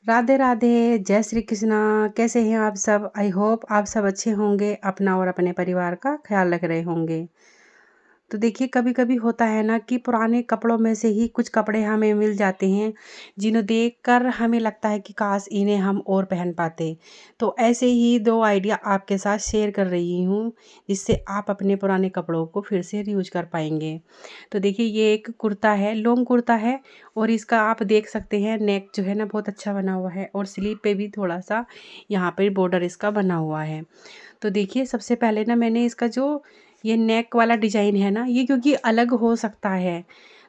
राधे राधे, जय श्री कृष्णा। कैसे हैं आप सब? आई होप आप सब अच्छे होंगे, अपना और अपने परिवार का ख्याल रख रहे होंगे। तो देखिए, कभी-कभी होता है ना कि पुराने कपड़ों में से ही कुछ कपड़े हमें मिल जाते हैं, जिन्हें देखकर हमें लगता है कि काश इन्हें हम और पहन पाते। तो ऐसे ही 2 आइडिया आपके साथ शेयर कर रही हूँ, जिससे आप अपने पुराने कपड़ों को फिर से रीयूज़ कर पाएँगे। तो देखिए, ये एक कुर्ता है, लॉन्ग कुर्ता है और इसका आप देख सकते हैं नेक जो है ना बहुत अच्छा बना हुआ है और स्लीव पे भी थोड़ा-सा यहाँ पे बॉर्डर इसका बना हुआ है। तो देखिए, सबसे पहले ना मैंने इसका जो ये नेक वाला डिज़ाइन है ना, ये क्योंकि अलग हो सकता है,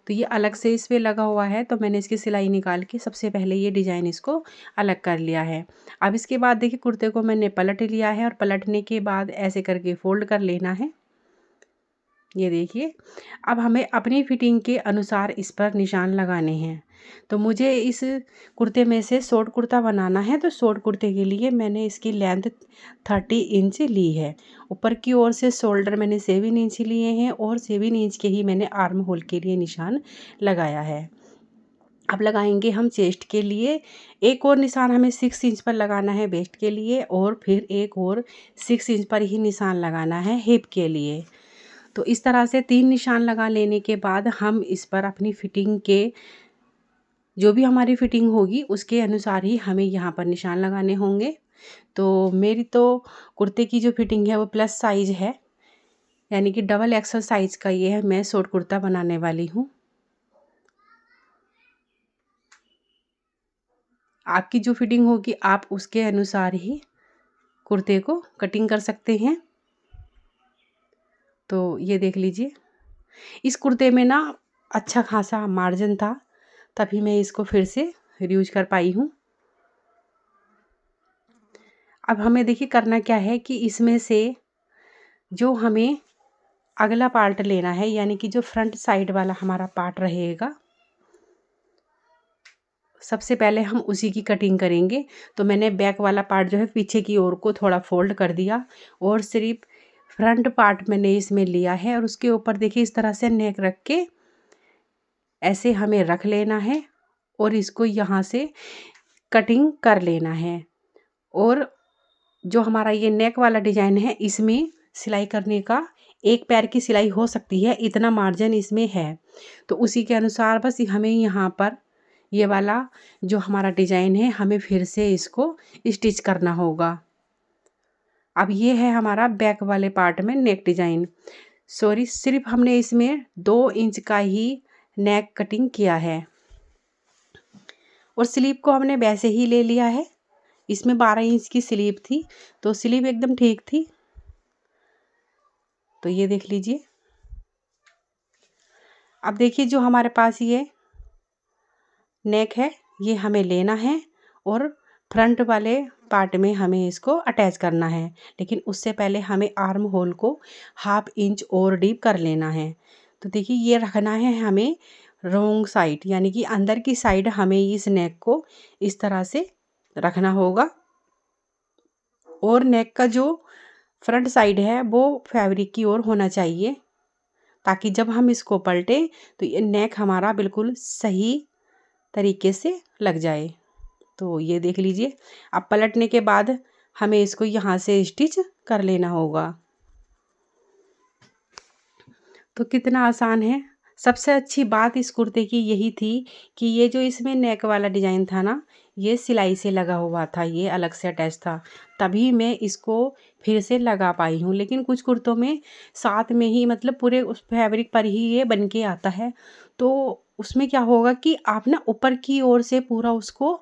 तो ये अलग से इस पे लगा हुआ है, तो मैंने इसकी सिलाई निकाल के सबसे पहले ये डिज़ाइन इसको अलग कर लिया है। अब इसके बाद देखिए, कुर्ते को मैंने पलट लिया है और पलटने के बाद ऐसे करके फ़ोल्ड कर लेना है। ये देखिए, अब हमें अपनी फिटिंग के अनुसार इस पर निशान लगाने हैं। तो मुझे इस कुर्ते में से शॉर्ट कुर्ता बनाना है, तो शॉर्ट कुर्ते के लिए मैंने इसकी लेंथ 30 इंच ली है। ऊपर की ओर से शोल्डर मैंने 7 इंच लिए हैं और 7 इंच के ही मैंने आर्म होल के लिए निशान लगाया है। अब लगाएंगे हम चेस्ट के लिए। एक और निशान हमें 6 इंच पर लगाना है वेस्ट के लिए और फिर एक और 6 इंच पर ही निशान लगाना है हिप के लिए। तो इस तरह से 3 निशान लगा लेने के बाद हम इस पर अपनी फिटिंग के जो भी हमारी फिटिंग होगी उसके अनुसार ही हमें यहाँ पर निशान लगाने होंगे। तो मेरी तो कुर्ते की जो फिटिंग है वो प्लस साइज़ है, यानी कि डबल एक्सल साइज़ का ये है। मैं शॉर्ट कुर्ता बनाने वाली हूँ। आपकी जो फिटिंग होगी आप उसके अनुसार ही कुर्ते को कटिंग कर सकते हैं। तो ये देख लीजिए, इस कुर्ते में ना अच्छा खासा मार्जिन था, तभी मैं इसको फिर से रीयूज कर पाई हूँ। अब हमें देखिए करना क्या है कि इसमें से जो हमें अगला पार्ट लेना है, यानी कि जो फ्रंट साइड वाला हमारा पार्ट रहेगा, सबसे पहले हम उसी की कटिंग करेंगे। तो मैंने बैक वाला पार्ट जो है पीछे की ओर को थोड़ा फोल्ड कर दिया और सिर्फ फ्रंट पार्ट मैंने इसमें लिया है और उसके ऊपर देखिए इस तरह से नेक रख के ऐसे हमें रख लेना है और इसको यहाँ से कटिंग कर लेना है। और जो हमारा ये नेक वाला डिज़ाइन है, इसमें सिलाई करने का एक पैर की सिलाई हो सकती है, इतना मार्जिन इसमें है। तो उसी के अनुसार बस हमें यहाँ पर ये वाला जो हमारा डिज़ाइन है हमें फिर से इसको स्टिच करना होगा। अब ये है हमारा बैक वाले पार्ट में नेक डिज़ाइन। सॉरी, सिर्फ हमने इसमें 2 इंच का ही नेक कटिंग किया है और स्लीव को हमने वैसे ही ले लिया है। इसमें 12 इंच की स्लीव थी, तो स्लीव एकदम ठीक थी। तो ये देख लीजिए। अब देखिए, जो हमारे पास ये नेक है ये हमें लेना है और फ्रंट वाले पार्ट में हमें इसको अटैच करना है, लेकिन उससे पहले हमें आर्म होल को 1/2 इंच और डीप कर लेना है। तो देखिए, ये रखना है हमें रॉन्ग साइड, यानी कि अंदर की साइड हमें इस नेक को इस तरह से रखना होगा और नेक का जो फ्रंट साइड है वो फैब्रिक की ओर होना चाहिए, ताकि जब हम इसको पलटें तो ये नेक हमारा बिल्कुल सही तरीके से लग जाए। तो ये देख लीजिए, अब पलटने के बाद हमें इसको यहाँ से स्टिच कर लेना होगा। तो कितना आसान है। सबसे अच्छी बात इस कुर्ते की यही थी कि ये जो इसमें नेक वाला डिज़ाइन था ना, ये सिलाई से लगा हुआ था, ये अलग से अटैच था, तभी मैं इसको फिर से लगा पाई हूँ। लेकिन कुछ कुर्तों में साथ में ही मतलब पूरे उस फैब्रिक पर ही ये बन के आता है, तो उसमें क्या होगा कि आप ना ऊपर की ओर से पूरा उसको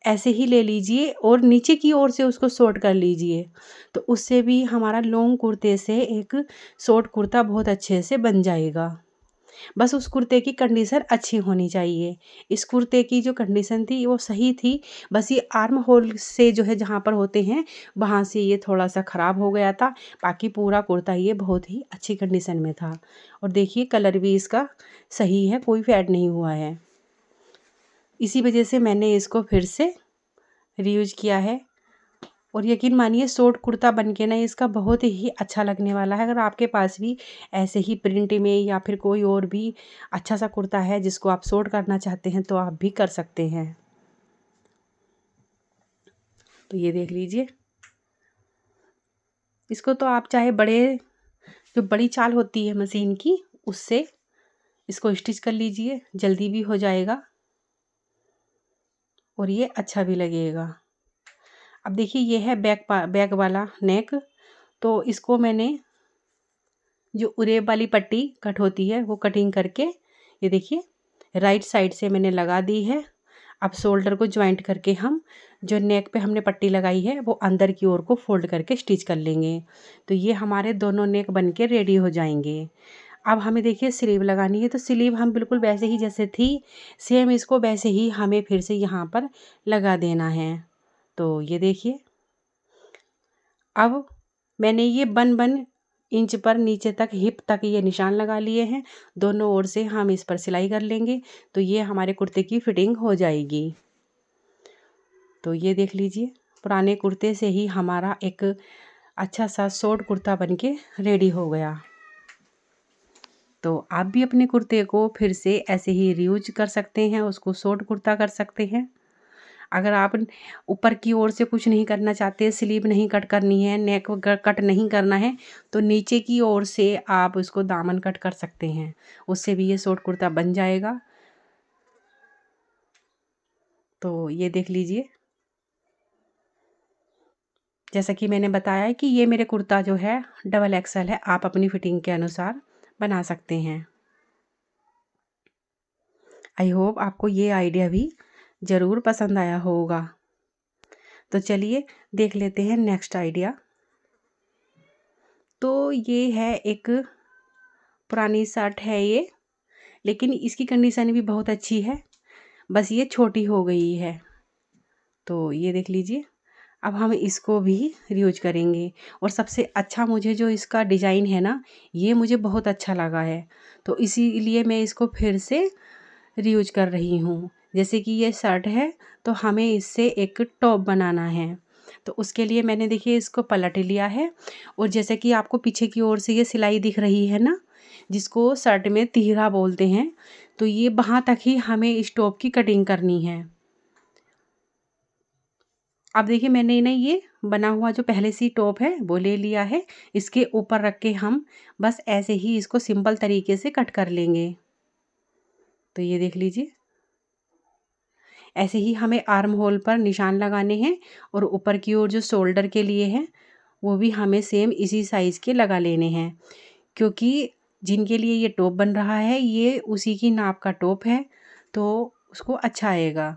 ऐसे ही ले लीजिए और नीचे की ओर से उसको शॉर्ट कर लीजिए। तो उससे भी हमारा लॉन्ग कुर्ते से एक शॉर्ट कुर्ता बहुत अच्छे से बन जाएगा। बस उस कुर्ते की कंडीशन अच्छी होनी चाहिए। इस कुर्ते की जो कंडीशन थी वो सही थी, बस ये आर्म होल से जो है जहाँ पर होते हैं वहाँ से ये थोड़ा-सा ख़राब हो गया था। बाकी पूरा कुर्ता ये बहुत ही अच्छी कंडीशन में था और देखिए कलर भी इसका सही है, कोई फेड नहीं हुआ है। इसी वजह से मैंने इसको फिर से रीयूज़ किया है और यकीन मानिए शॉर्ट कुर्ता बन के ना इसका बहुत ही अच्छा लगने वाला है। अगर आपके पास भी ऐसे ही प्रिंट में या फिर कोई और भी अच्छा सा कुर्ता है जिसको आप शॉर्ट करना चाहते हैं तो आप भी कर सकते हैं। तो ये देख लीजिए, इसको तो आप चाहे जो बड़ी चाल होती है मशीन की, उससे इसको स्टिच कर लीजिए, जल्दी भी हो जाएगा और ये अच्छा भी लगेगा। अब देखिए, ये है बैक वाला नेक। तो इसको मैंने जो उरेब वाली पट्टी कट होती है वो कटिंग करके, ये देखिए राइट साइड से मैंने लगा दी है। अब शोल्डर को ज्वाइंट करके हम जो नेक पे हमने पट्टी लगाई है वो अंदर की ओर को फोल्ड करके स्टिच कर लेंगे। तो ये हमारे दोनों नेक बन के रेडी हो जाएंगे। अब हमें देखिए स्लीव लगानी है, तो स्लीव हम बिल्कुल वैसे ही जैसे थी सेम इसको वैसे ही हमें फिर से यहाँ पर लगा देना है। तो ये देखिए, अब मैंने ये 1 इंच पर नीचे तक हिप तक ये निशान लगा लिए हैं। दोनों ओर से हम इस पर सिलाई कर लेंगे, तो ये हमारे कुर्ते की फिटिंग हो जाएगी। तो ये देख लीजिए, पुराने कुर्ते से ही हमारा एक अच्छा सा शॉर्ट कुर्ता बनके रेडी हो गया। तो आप भी अपने कुर्ते को फिर से ऐसे ही रीयूज कर सकते हैं, उसको शॉर्ट कुर्ता कर सकते हैं। अगर आप ऊपर की ओर से कुछ नहीं करना चाहते, स्लीव नहीं कट करनी है, नेक कट नहीं करना है, तो नीचे की ओर से आप उसको दामन कट कर सकते हैं, उससे भी ये शॉर्ट कुर्ता बन जाएगा। तो ये देख लीजिए, जैसा कि मैंने बताया है कि ये मेरे कुर्ता जो है डबल एक्सल है, आप अपनी फिटिंग के अनुसार बना सकते हैं। आई होप आपको ये आइडिया भी ज़रूर पसंद आया होगा। तो चलिए देख लेते हैं नेक्स्ट आइडिया। तो ये है एक पुरानी शर्ट है ये, लेकिन इसकी कंडीशन भी बहुत अच्छी है, बस ये छोटी हो गई है। तो ये देख लीजिए, अब हम इसको भी रीयूज करेंगे। और सबसे अच्छा मुझे जो इसका डिज़ाइन है ना, ये मुझे बहुत अच्छा लगा है, तो इसीलिए मैं इसको फिर से रीयूज कर रही हूँ। जैसे कि ये शर्ट है, तो हमें इससे एक टॉप बनाना है। तो उसके लिए मैंने देखिए इसको पलट लिया है, और जैसे कि आपको पीछे की ओर से ये सिलाई दिख रही है ना, जिसको शर्ट में तिहरा बोलते हैं, तो ये वहाँ तक ही हमें इस टॉप की कटिंग करनी है। अब देखिए, मैंने ना ये बना हुआ जो पहले से टॉप है वो ले लिया है, इसके ऊपर रख के हम बस ऐसे ही इसको सिंपल तरीके से कट कर लेंगे। तो ये देख लीजिए, ऐसे ही हमें आर्म होल पर निशान लगाने हैं, और ऊपर की ओर जो शोल्डर के लिए हैं वो भी हमें सेम इसी साइज़ के लगा लेने हैं, क्योंकि जिनके लिए ये टॉप बन रहा है ये उसी की नाप का टॉप है, तो उसको अच्छा आएगा।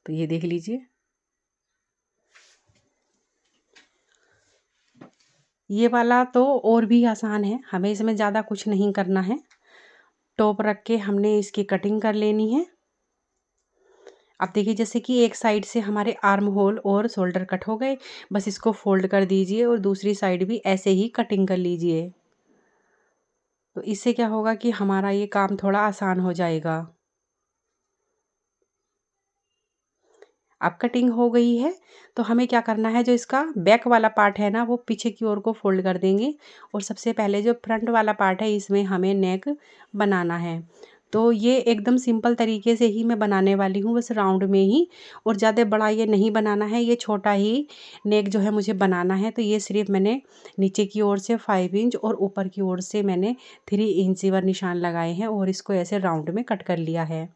तो ये देख लीजिए, ये वाला तो और भी आसान है, हमें इसमें ज़्यादा कुछ नहीं करना है। टॉप रख के हमने इसकी कटिंग कर लेनी है। अब देखिए, जैसे कि एक साइड से हमारे आर्म होल और शोल्डर कट हो गए, बस इसको फोल्ड कर दीजिए और दूसरी साइड भी ऐसे ही कटिंग कर लीजिए। तो इससे क्या होगा कि हमारा ये काम थोड़ा आसान हो जाएगा। अब कटिंग हो गई है, तो हमें क्या करना है, जो इसका बैक वाला पार्ट है ना वो पीछे की ओर को फोल्ड कर देंगे, और सबसे पहले जो फ्रंट वाला पार्ट है इसमें हमें नेक बनाना है। तो ये एकदम सिंपल तरीके से ही मैं बनाने वाली हूँ, बस राउंड में ही, और ज़्यादा बड़ा ये नहीं बनाना है, ये छोटा ही नेक जो है मुझे बनाना है। तो ये सिर्फ मैंने नीचे की ओर से 5 इंच और ऊपर की ओर से मैंने 3 इंच पर निशान लगाए हैं, और इसको ऐसे राउंड में कट कर लिया है।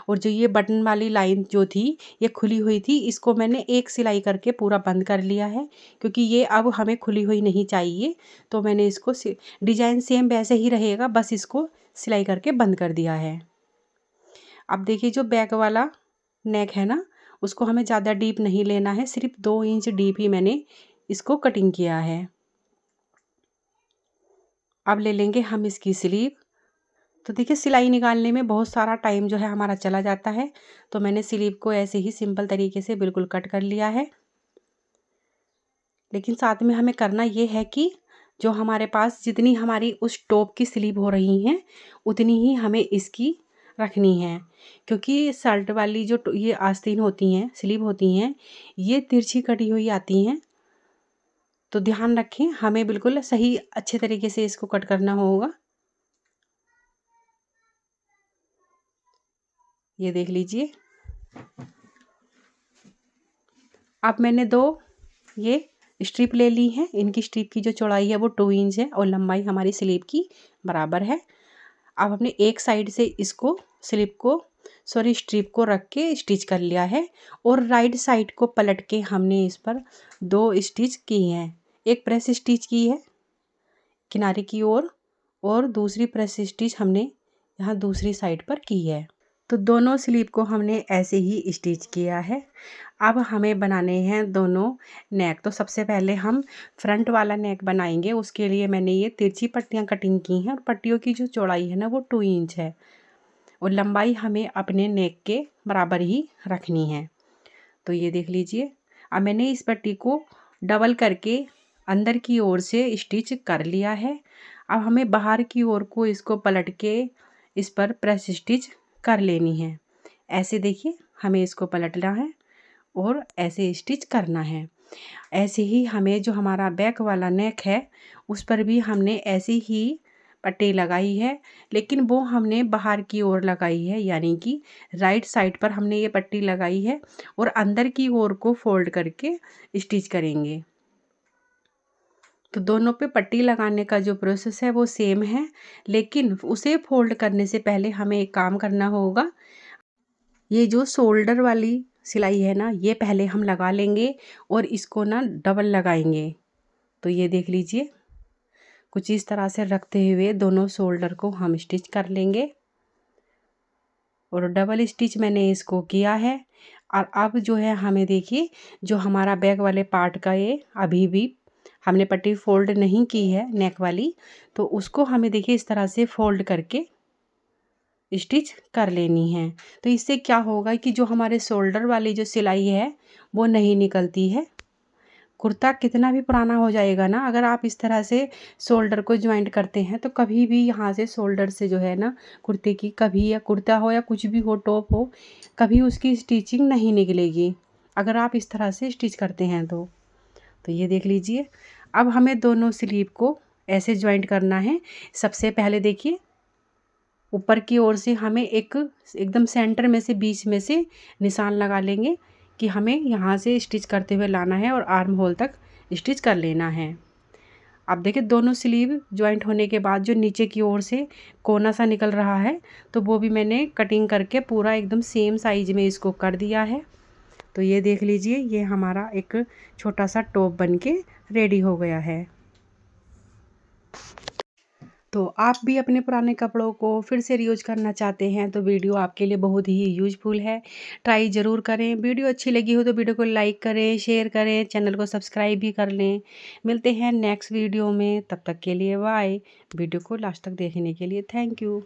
और जो ये बटन वाली लाइन जो थी ये खुली हुई थी, इसको मैंने एक सिलाई करके पूरा बंद कर लिया है, क्योंकि ये अब हमें खुली हुई नहीं चाहिए। तो मैंने इसको डिजाइन सेम वैसे ही रहेगा, बस इसको सिलाई करके बंद कर दिया है। अब देखिए, जो बैक वाला नेक है ना, उसको हमें ज़्यादा डीप नहीं लेना है, सिर्फ 2 इंच डीप ही मैंने इसको कटिंग किया है। अब ले लेंगे हम इसकी स्लीव। तो देखिए, सिलाई निकालने में बहुत सारा टाइम जो है हमारा चला जाता है, तो मैंने स्लीव को ऐसे ही सिंपल तरीके से बिल्कुल कट कर लिया है। लेकिन साथ में हमें करना ये है कि जो हमारे पास जितनी हमारी उस टॉप की स्लीव हो रही हैं उतनी ही हमें इसकी रखनी है, क्योंकि शर्ट वाली जो ये आस्तीन होती हैं, स्लीव होती हैं, ये तिरछी कटी हुई आती हैं। तो ध्यान रखें, हमें बिल्कुल सही अच्छे तरीके से इसको कट करना होगा। ये देख लीजिए, अब मैंने 2 ये स्ट्रिप ले ली हैं। इनकी स्ट्रिप की जो चौड़ाई है वो 2 इंच है और लंबाई हमारी स्लीव की बराबर है। अब हमने एक साइड से इसको स्ट्रिप को रख के स्टिच कर लिया है और राइट साइड को पलट के हमने इस पर 2 स्टिच किए हैं। एक प्रेस स्टिच की है किनारे की ओर और दूसरी प्रेस स्टिच हमने यहाँ दूसरी साइड पर की है। तो दोनों स्लीव को हमने ऐसे ही स्टिच किया है। अब हमें बनाने हैं दोनों नेक। तो सबसे पहले हम फ्रंट वाला नेक बनाएंगे। उसके लिए मैंने ये तिरछी पट्टियाँ कटिंग की हैं और पट्टियों की जो चौड़ाई है ना वो 2 इंच है और लंबाई हमें अपने नेक के बराबर ही रखनी है। तो ये देख लीजिए, अब मैंने इस पट्टी को डबल करके अंदर की ओर से स्टिच कर लिया है। अब हमें बाहर की ओर को इसको पलट के इस पर प्रेस स्टिच कर लेनी है। ऐसे देखिए, हमें इसको पलटना है और ऐसे स्टिच करना है। ऐसे ही हमें जो हमारा बैक वाला नेक है उस पर भी हमने ऐसे ही पट्टी लगाई है, लेकिन वो हमने बाहर की ओर लगाई है, यानी कि राइट साइड पर हमने ये पट्टी लगाई है और अंदर की ओर को फोल्ड करके स्टिच करेंगे। तो दोनों पे पट्टी लगाने का जो प्रोसेस है वो सेम है, लेकिन उसे फोल्ड करने से पहले हमें एक काम करना होगा। ये जो शोल्डर वाली सिलाई है ना, ये पहले हम लगा लेंगे और इसको ना डबल लगाएंगे। तो ये देख लीजिए, कुछ इस तरह से रखते हुए दोनों शोल्डर को हम स्टिच कर लेंगे और डबल स्टिच मैंने इसको किया है। और अब जो है हमें देखिए, जो हमारा बैक वाले पार्ट का ये अभी भी हमने पट्टी फोल्ड नहीं की है नेक वाली, तो उसको हमें देखिए इस तरह से फोल्ड करके स्टिच कर लेनी है। तो इससे क्या होगा कि जो हमारे शोल्डर वाली जो सिलाई है वो नहीं निकलती है। कुर्ता कितना भी पुराना हो जाएगा ना, अगर आप इस तरह से शोल्डर को ज्वाइंट करते हैं तो कभी भी यहाँ से शोल्डर से जो है ना कुर्ते की, कभी या कुर्ता हो या कुछ भी हो, टॉप हो, कभी उसकी स्टिचिंग नहीं निकलेगी अगर आप इस तरह से स्टिच करते हैं तो ये देख लीजिए, अब हमें दोनों स्लीव को ऐसे ज्वाइंट करना है। सबसे पहले देखिए, ऊपर की ओर से हमें एकदम सेंटर में से बीच में से निशान लगा लेंगे कि हमें यहाँ से स्टिच करते हुए लाना है और आर्म होल तक स्टिच कर लेना है। अब देखिए, दोनों स्लीव ज्वाइंट होने के बाद जो नीचे की ओर से कोना सा निकल रहा है तो वो भी मैंने कटिंग करके पूरा एकदम सेम साइज में इसको कर दिया है। तो ये देख लीजिए, ये हमारा एक छोटा सा टॉप बन के रेडी हो गया है। तो आप भी अपने पुराने कपड़ों को फिर से रीयूज करना चाहते हैं तो वीडियो आपके लिए बहुत ही यूजफुल है। ट्राई ज़रूर करें। वीडियो अच्छी लगी हो तो वीडियो को लाइक करें, शेयर करें, चैनल को सब्सक्राइब भी कर लें। मिलते हैं नेक्स्ट वीडियो में, तब तक के लिए बाय। वीडियो को लास्ट तक देखने के लिए थैंक यू।